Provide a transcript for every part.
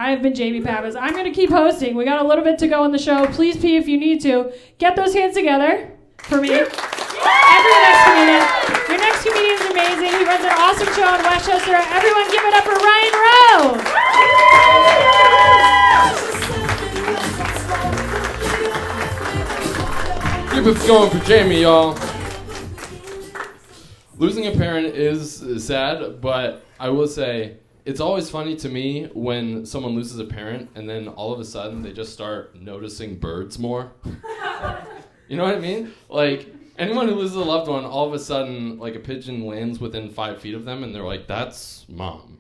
I've been Jamie Pappas. I'm going to keep hosting. We got a little bit to go on the show. Please pee if you need to. Get those hands together for me. Every next comedian. Your next comedian is amazing. He runs an awesome show in Westchester. Everyone give it up for Ryan Rowe. Keep it going for Jamie, y'all. Losing a parent is sad, but I will say it's always funny to me when someone loses a parent and then all of a sudden they just start noticing birds more. You know what I mean? Like, anyone who loses a loved one, all of a sudden, like, a pigeon lands within 5 feet of them and they're like, that's Mom.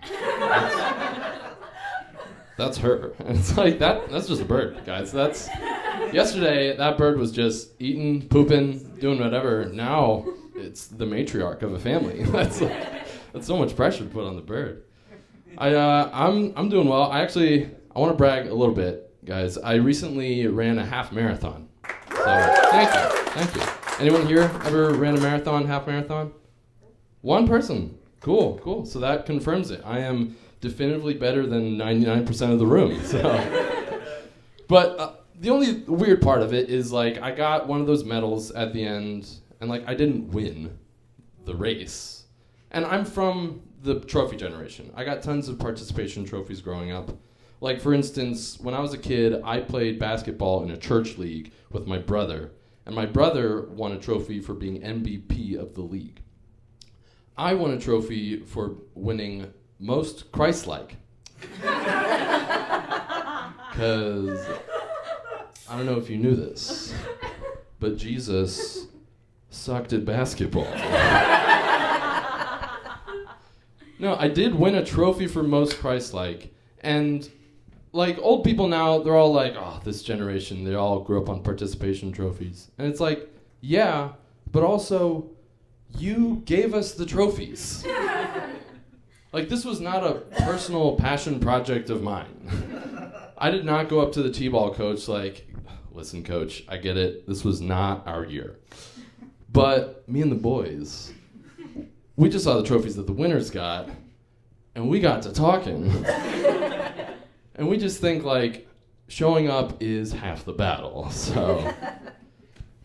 That's her. And it's like, that's just a bird, guys. Yesterday, that bird was just eating, pooping, doing whatever. Now, it's the matriarch of a family. That's so much pressure to put on the bird. I'm doing well. I want to brag a little bit, guys. I recently ran a half marathon. So thank you. Anyone here ever ran a marathon, half marathon? One person. Cool. So that confirms it. I am definitively better than 99% of the room. So, but the only weird part of it is, like, I got one of those medals at the end, and, like, I didn't win the race. And I'm from the trophy generation. I got tons of participation trophies growing up. Like, for instance, when I was a kid, I played basketball in a church league with my brother, and my brother won a trophy for being MVP of the league. I won a trophy for winning most Christ-like. Because I don't know if you knew this, but Jesus sucked at basketball. No, I did win a trophy for most Christ-like. And, like, old people now, they're all like, oh, this generation, they all grew up on participation trophies. And it's like, yeah, but also, you gave us the trophies. Like, this was not a personal passion project of mine. I did not go up to the t-ball coach like, listen, coach, I get it. This was not our year. But me and the boys, we just saw the trophies that the winners got, and we got to talking. And we just think, like, showing up is half the battle. So,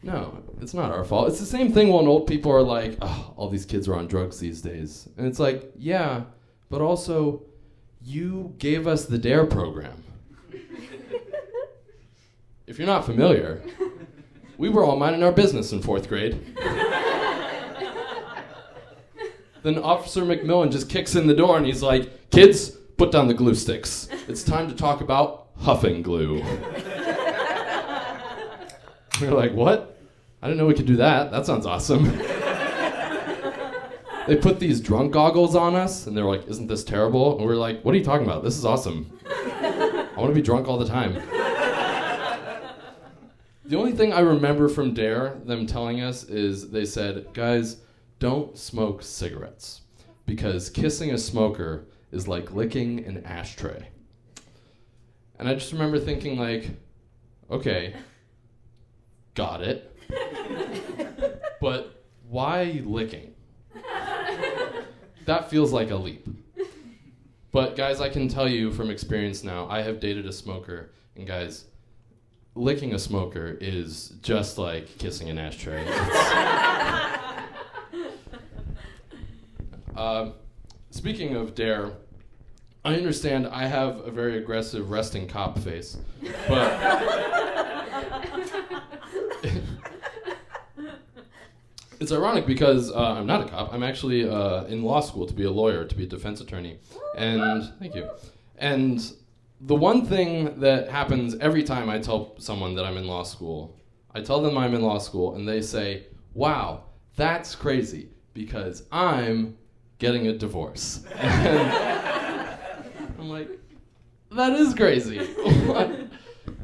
no, it's not our fault. It's the same thing when old people are like, oh, all these kids are on drugs these days. And it's like, yeah, but also, you gave us the DARE program. If you're not familiar, we were all minding our business in 4th grade. Then Officer McMillan just kicks in the door and he's like, kids, put down the glue sticks. It's time to talk about huffing glue. We were like, what? I didn't know we could do that. That sounds awesome. They put these drunk goggles on us and they're like, isn't this terrible? And we're like, what are you talking about? This is awesome. I want to be drunk all the time. The only thing I remember from DARE, them telling us, is they said, guys, don't smoke cigarettes, because kissing a smoker is like licking an ashtray. And I just remember thinking, like, okay, got it. But why licking? That feels like a leap. But guys, I can tell you from experience now, I have dated a smoker, and guys, licking a smoker is just like kissing an ashtray. Speaking of DARE, I understand I have a very aggressive resting cop face, but it's ironic because I'm not a cop. I'm actually in law school to be a lawyer, to be a defense attorney. And thank you. And the one thing that happens every time I tell someone that I'm in law school, I tell them I'm in law school, and they say, wow, that's crazy, because I'm getting a divorce. And I'm like, that is crazy. And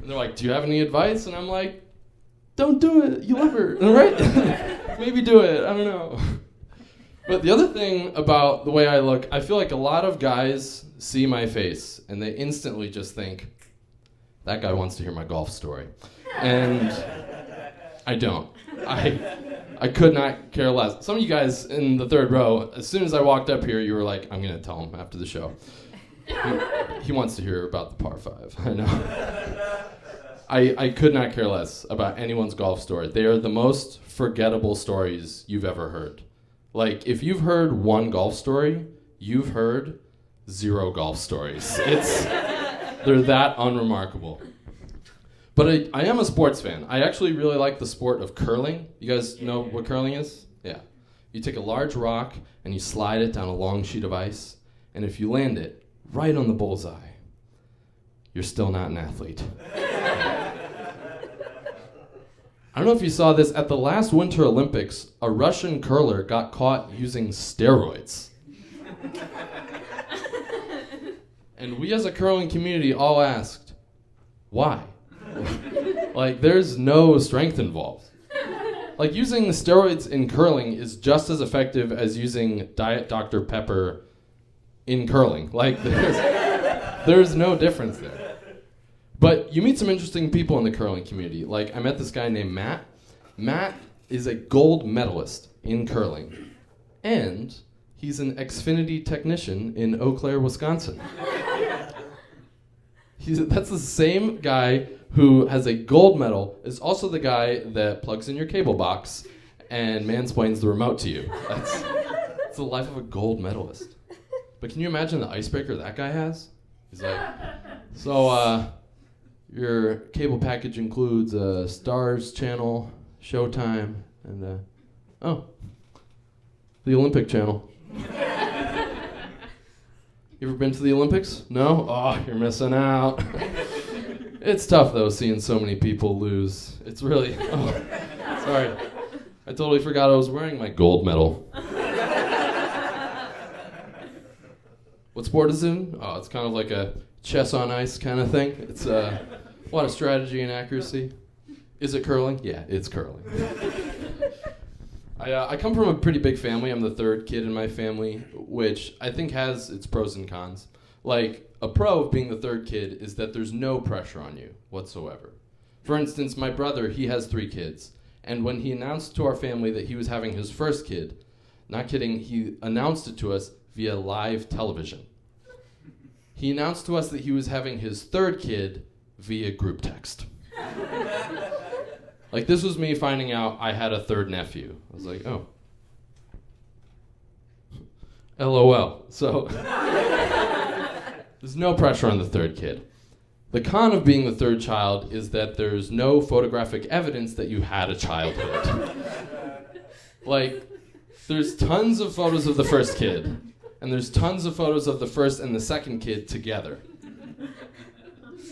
they're like, do you have any advice? And I'm like, don't do it. You love her, right? Maybe do it. I don't know. But the other thing about the way I look, I feel like a lot of guys see my face and they instantly just think, that guy wants to hear my golf story. And I don't. I could not care less. Some of you guys in the third row, as soon as I walked up here, you were like, I'm going to tell him after the show. He wants to hear about the par 5. I know. I could not care less about anyone's golf story. They are the most forgettable stories you've ever heard. Like, if you've heard one golf story, you've heard 0 golf stories. They're that unremarkable. But I am a sports fan. I actually really like the sport of curling. You guys know what curling is? Yeah. You take a large rock and you slide it down a long sheet of ice, and if you land it right on the bullseye, you're still not an athlete. I don't know if you saw this. At the last Winter Olympics, a Russian curler got caught using steroids. And we as a curling community all asked, why? Like, there's no strength involved. Like, using steroids in curling is just as effective as using Diet Dr. Pepper in curling. Like, there's no difference there. But you meet some interesting people in the curling community. Like, I met this guy named Matt. Matt is a gold medalist in curling. And he's an Xfinity technician in Eau Claire, Wisconsin. That's the same guy who has a gold medal, is also the guy that plugs in your cable box and mansplains the remote to you. That's the life of a gold medalist. But can you imagine the icebreaker that guy has? He's like, so, your cable package includes a Stars channel, Showtime, and, the Olympic channel. You ever been to the Olympics? No? Oh, you're missing out. It's tough, though, seeing so many people lose. It's really... Oh, sorry. I totally forgot I was wearing my gold medal. What sport is it in? Oh, it's kind of like a chess on ice kind of thing. It's a lot of strategy and accuracy. Is it curling? Yeah, it's curling. I come from a pretty big family. I'm the 3rd kid in my family, which I think has its pros and cons. Like, a pro of being the 3rd kid is that there's no pressure on you whatsoever. For instance, my brother, he has 3 kids. And when he announced to our family that he was having his first kid, not kidding, he announced it to us via live television. He announced to us that he was having his 3rd kid via group text. Like, this was me finding out I had a 3rd nephew. I was like, oh. LOL. So, there's no pressure on the 3rd kid. The con of being the 3rd child is that there's no photographic evidence that you had a childhood. Like, there's tons of photos of the 1st kid, and there's tons of photos of the 1st and the 2nd kid together.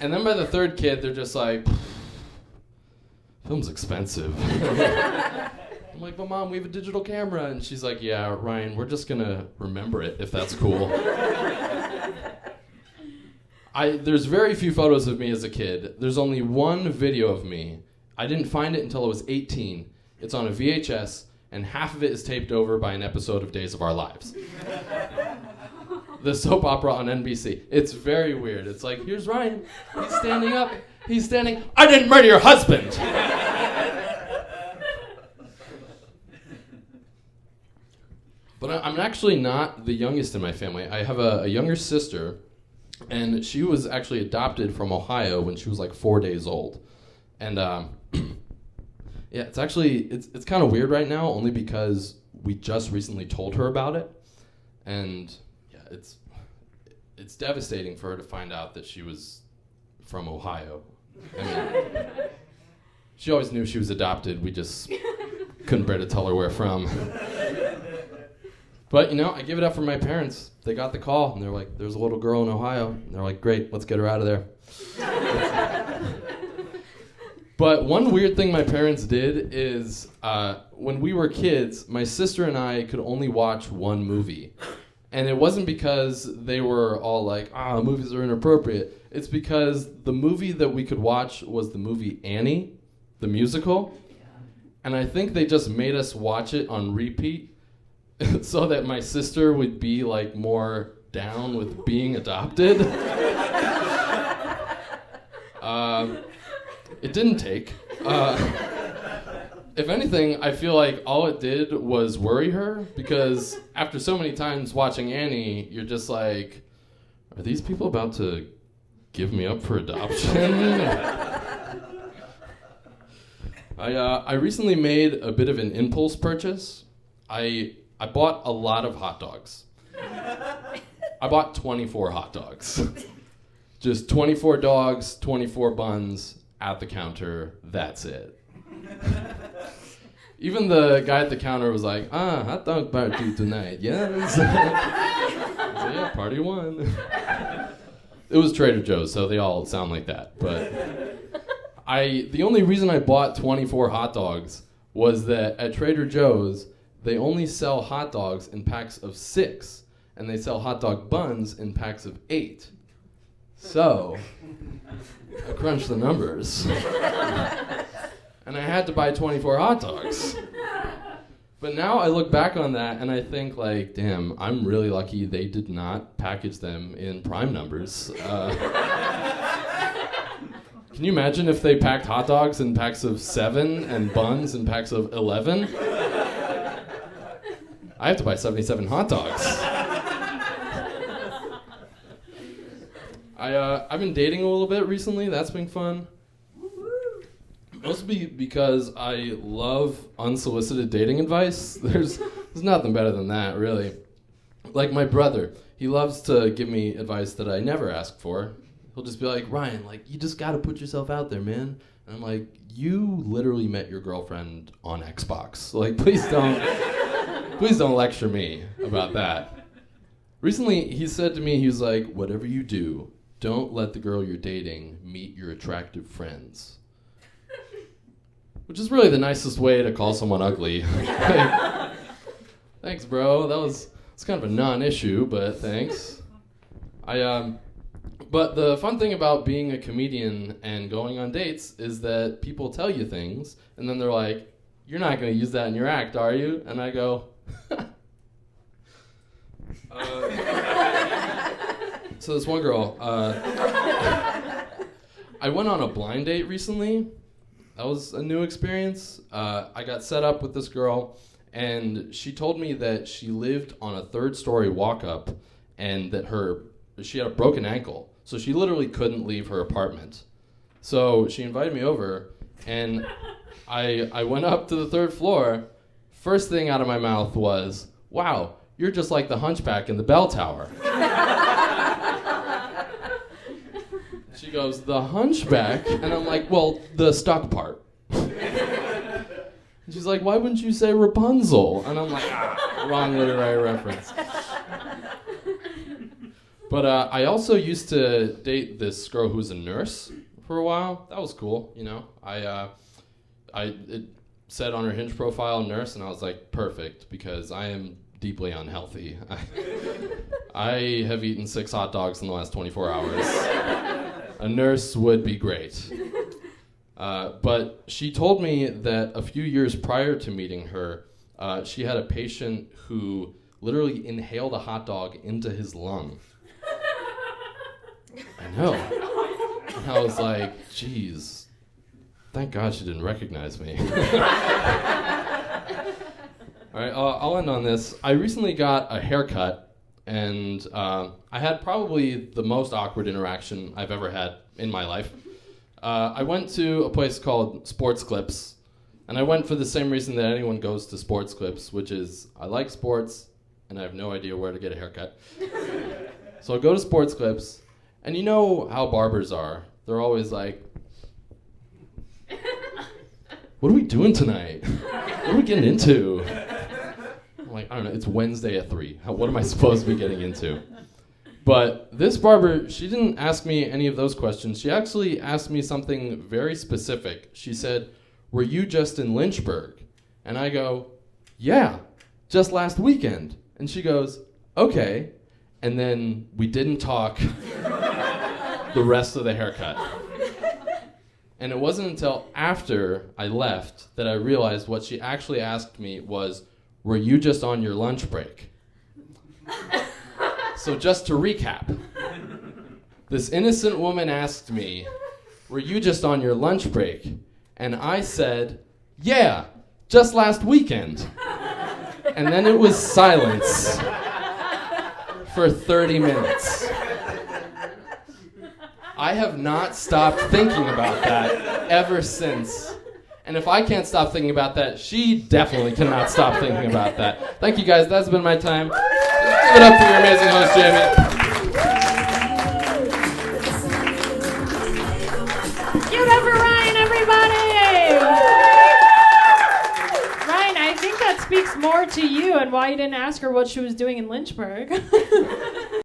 And then by the 3rd kid, they're just like, film's expensive. I'm like, but Mom, we have a digital camera. And she's like, yeah, Ryan, we're just going to remember it if that's cool. There's very few photos of me as a kid. There's only one video of me. I didn't find it until I was 18. It's on a VHS, and half of it is taped over by an episode of Days of Our Lives. The soap opera on NBC. It's very weird. It's like, here's Ryan. He's standing up. He's standing. I didn't murder your husband. But I'm actually not the youngest in my family. I have a younger sister, and she was actually adopted from Ohio when she was like 4 days old. And yeah, it's kind of weird right now, only because we just recently told her about it. And yeah, it's devastating for her to find out that she was from Ohio. I mean, she always knew she was adopted. We just couldn't bear to tell her where from. But, I give it up for my parents. They got the call, and they're like, there's a little girl in Ohio. And they're like, great, let's get her out of there. But one weird thing my parents did is, when we were kids, my sister and I could only watch one movie. And it wasn't because they were all like, movies are inappropriate. It's because the movie that we could watch was the movie Annie, the musical. And I think they just made us watch it on repeat so that my sister would be like more down with being adopted. It didn't take. If anything, I feel like all it did was worry her, because after so many times watching Annie, you're just like, are these people about to give me up for adoption? I recently made a bit of an impulse purchase. I bought a lot of hot dogs. I bought 24 hot dogs. Just 24 dogs, 24 buns at the counter. That's it. Even the guy at the counter was like, hot dog party tonight, yes? So yeah, party one. It was Trader Joe's, so they all sound like that. But the only reason I bought 24 hot dogs was that at Trader Joe's, they only sell hot dogs in packs of 6, and they sell hot dog buns in packs of 8. So, I crunched the numbers. And I had to buy 24 hot dogs. But now I look back on that and I think, like, damn, I'm really lucky they did not package them in prime numbers. Can you imagine if they packed hot dogs in packs of 7 and buns in packs of 11? I have to buy 77 hot dogs. I've been dating a little bit recently. That's been fun. Mostly because I love unsolicited dating advice. There's nothing better than that, really. Like my brother, he loves to give me advice that I never ask for. He'll just be like, Ryan, like, you just gotta put yourself out there, man. And I'm like, you literally met your girlfriend on Xbox. Like, please don't lecture me about that. Recently, he said to me, he was like, whatever you do, don't let the girl you're dating meet your attractive friends. Which is really the nicest way to call someone ugly. Like, thanks, bro. It's kind of a non-issue, but thanks. But the fun thing about being a comedian and going on dates is that people tell you things, and then they're like, "You're not going to use that in your act, are you?" And I go, So this one girl, I went on a blind date recently. That was a new experience. I got set up with this girl, and she told me that she lived on a 3rd-story walk-up, and that she had a broken ankle, so she literally couldn't leave her apartment. So she invited me over, and I went up to the 3rd floor. First thing out of my mouth was, "Wow, you're just like the hunchback in the bell tower." She goes, "The hunchback?" And I'm like, "Well, the stuck part." And she's like, "Why wouldn't you say Rapunzel?" And I'm like, wrong literary reference. But I also used to date this girl who was a nurse for a while. That was cool, you know. It said on her Hinge profile, nurse, and I was like, perfect, because I am deeply unhealthy. I have eaten 6 hot dogs in the last 24 hours. A nurse would be great. But she told me that a few years prior to meeting her, she had a patient who literally inhaled a hot dog into his lung. I know. And I was like, geez, thank God she didn't recognize me. All right, I'll end on this. I recently got a haircut, and I had probably the most awkward interaction I've ever had in my life. I went to a place called Sports Clips, and I went for the same reason that anyone goes to Sports Clips, which is I like sports, and I have no idea where to get a haircut. So I go to Sports Clips, and you know how barbers are. They're always like, what are we doing tonight? What are we getting into? I'm like, I don't know, it's Wednesday at 3. What am I supposed to be getting into? But this barber, she didn't ask me any of those questions. She actually asked me something very specific. She said, were you just in Lynchburg? And I go, yeah, just last weekend. And she goes, okay. And then we didn't talk the rest of the haircut. And it wasn't until after I left that I realized what she actually asked me was, were you just on your lunch break? So just to recap, this innocent woman asked me, were you just on your lunch break? And I said, yeah, just last weekend. And then it was silence for 30 minutes. I have not stopped thinking about that ever since. And if I can't stop thinking about that, she definitely cannot stop thinking about that. Thank you guys. That's been my time. Give it up for your amazing host, Jamie. Give it up for Ryan, everybody! Ryan, I think that speaks more to you and why you didn't ask her what she was doing in Lynchburg.